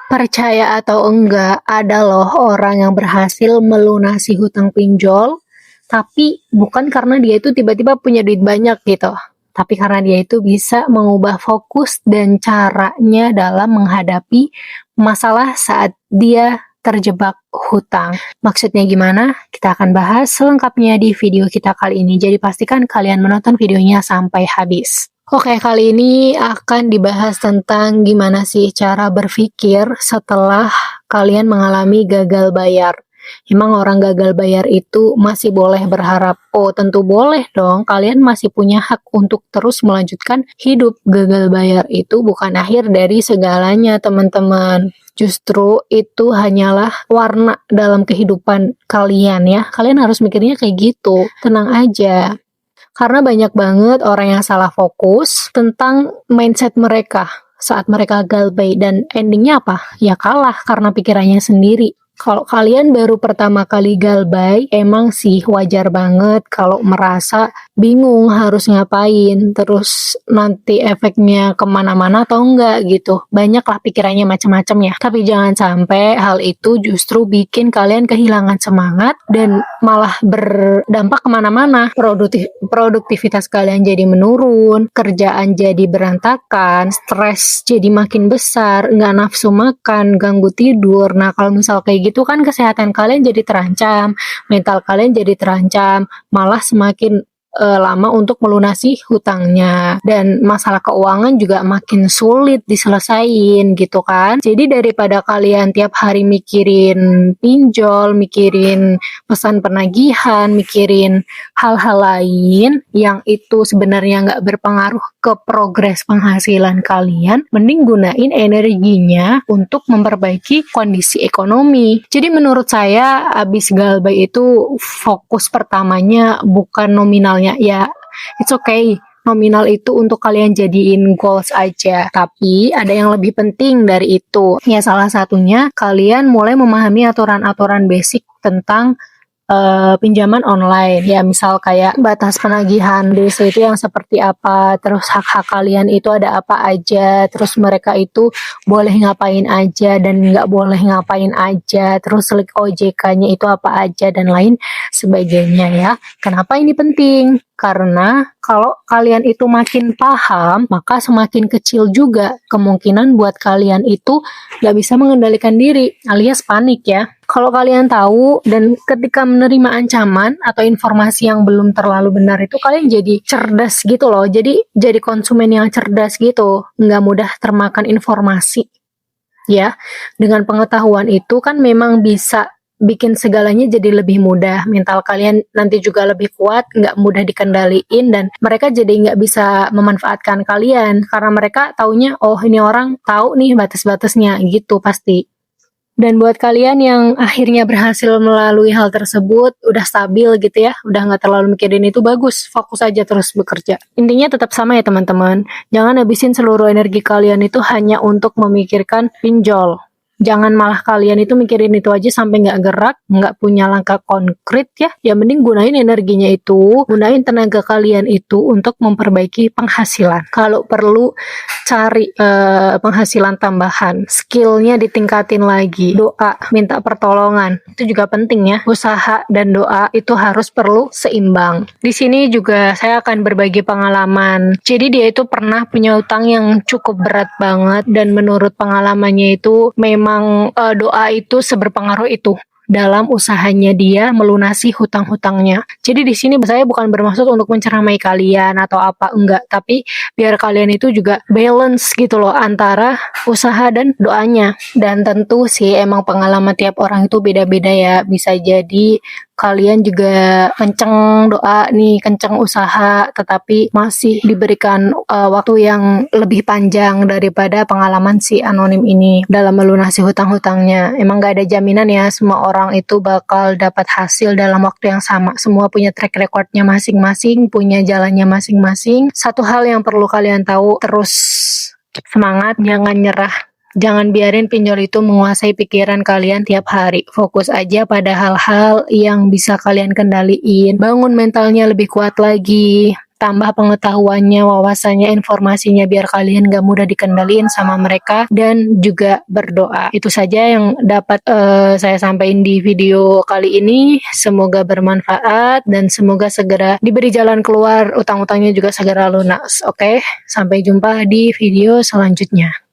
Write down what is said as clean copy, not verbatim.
Percaya atau enggak, ada loh orang yang berhasil melunasi hutang pinjol, tapi bukan karena dia itu tiba-tiba punya duit banyak gitu. Tapi karena dia itu bisa mengubah fokus dan caranya dalam menghadapi masalah saat dia terjebak hutang. Maksudnya gimana? Kita akan bahas selengkapnya di video kita kali ini. Jadi pastikan kalian menonton videonya sampai habis. Oke, kali ini akan dibahas tentang gimana sih cara berpikir setelah kalian mengalami gagal bayar. Emang orang gagal bayar itu masih boleh berharap? Oh, tentu boleh dong. Kalian masih punya hak untuk terus melanjutkan hidup. Gagal bayar itu bukan akhir dari segalanya, teman-teman. Justru itu hanyalah warna dalam kehidupan kalian ya. Kalian harus mikirnya kayak gitu. Tenang aja. Karena banyak banget orang yang salah fokus tentang mindset mereka saat mereka galbay, dan endingnya apa? Ya kalah karena pikirannya sendiri. Kalau kalian baru pertama kali galbay, emang sih wajar banget kalau merasa bingung harus ngapain, terus nanti efeknya kemana-mana atau enggak gitu. Banyak lah pikirannya macam-macam ya. Tapi jangan sampai hal itu justru bikin kalian kehilangan semangat dan malah berdampak kemana-mana. Produktivitas kalian jadi menurun, kerjaan jadi berantakan, stres jadi makin besar, nggak nafsu makan, ganggu tidur. Nah, kalau misal kayak gitu kan kesehatan kalian jadi terancam, mental kalian jadi terancam, malah semakin lama untuk melunasi hutangnya, dan masalah keuangan juga makin sulit diselesain gitu kan. Jadi daripada kalian tiap hari mikirin pinjol, mikirin pesan penagihan, mikirin hal-hal lain yang itu sebenarnya nggak berpengaruh ke progres penghasilan kalian, mending gunain energinya untuk memperbaiki kondisi ekonomi. Jadi menurut saya abis galbay itu fokus pertamanya bukan nominalnya, ya it's okay. Nominal itu untuk kalian jadiin goals aja. Tapi ada yang lebih penting dari itu. Ya salah satunya kalian mulai memahami aturan-aturan basic tentang pinjaman online. Ya misal kayak batas penagihan DC itu yang seperti apa, terus hak-hak kalian itu ada apa aja, terus mereka itu boleh ngapain aja dan nggak boleh ngapain aja, terus slik OJK-nya itu apa aja dan lain sebagainya ya. Kenapa ini penting? Karena kalau kalian itu makin paham, maka semakin kecil juga kemungkinan buat kalian itu nggak bisa mengendalikan diri, alias panik ya. Kalau kalian tahu dan ketika menerima ancaman atau informasi yang belum terlalu benar itu, kalian jadi cerdas gitu loh. Jadi konsumen yang cerdas gitu, nggak mudah termakan informasi. Ya, dengan pengetahuan itu kan memang bisa bikin segalanya jadi lebih mudah. Mental kalian nanti juga lebih kuat, nggak mudah dikendaliin, dan mereka jadi nggak bisa memanfaatkan kalian karena mereka taunya, oh ini orang tahu nih batas-batasnya gitu pasti. Dan buat kalian yang akhirnya berhasil melalui hal tersebut, udah stabil gitu ya, udah nggak terlalu mikirin itu, bagus, fokus aja terus bekerja. Intinya tetap sama ya teman-teman, jangan habisin seluruh energi kalian itu hanya untuk memikirkan pinjol. Jangan malah kalian itu mikirin itu aja sampai nggak gerak, nggak punya langkah konkret ya. Ya mending gunain energinya itu, gunain tenaga kalian itu untuk memperbaiki penghasilan. Kalau perlu cari penghasilan tambahan, skillnya ditingkatin lagi, doa, minta pertolongan, itu juga penting ya. Usaha dan doa itu harus perlu seimbang. Di sini juga saya akan berbagi pengalaman. Jadi dia itu pernah punya utang yang cukup berat banget, dan menurut pengalamannya itu memang doa itu seberpengaruh itu dalam usahanya dia melunasi hutang-hutangnya. Jadi di sini saya bukan bermaksud untuk menceramai kalian atau apa, enggak, tapi biar kalian itu juga balance gitu loh antara usaha dan doanya. Dan tentu sih emang pengalaman tiap orang itu beda-beda ya. Bisa jadi kalian juga kenceng doa nih, kenceng usaha, tetapi masih diberikan waktu yang lebih panjang daripada pengalaman si anonim ini dalam melunasi hutang-hutangnya. Emang gak ada jaminan ya semua orang itu bakal dapat hasil dalam waktu yang sama. Semua punya track recordnya masing-masing, punya jalannya masing-masing. Satu hal yang perlu kalian tahu, terus semangat, jangan nyerah. Jangan biarin pinjol itu menguasai pikiran kalian tiap hari. Fokus aja pada hal-hal yang bisa kalian kendaliin. Bangun mentalnya lebih kuat lagi. tambah pengetahuannya, wawasannya, informasinya biar kalian gak mudah dikendaliin sama mereka, dan juga berdoa. Itu saja yang dapat saya sampaikan di video kali ini. Semoga bermanfaat dan semoga segera diberi jalan keluar, utang-utangnya juga segera lunas. Oke, sampai jumpa di video selanjutnya.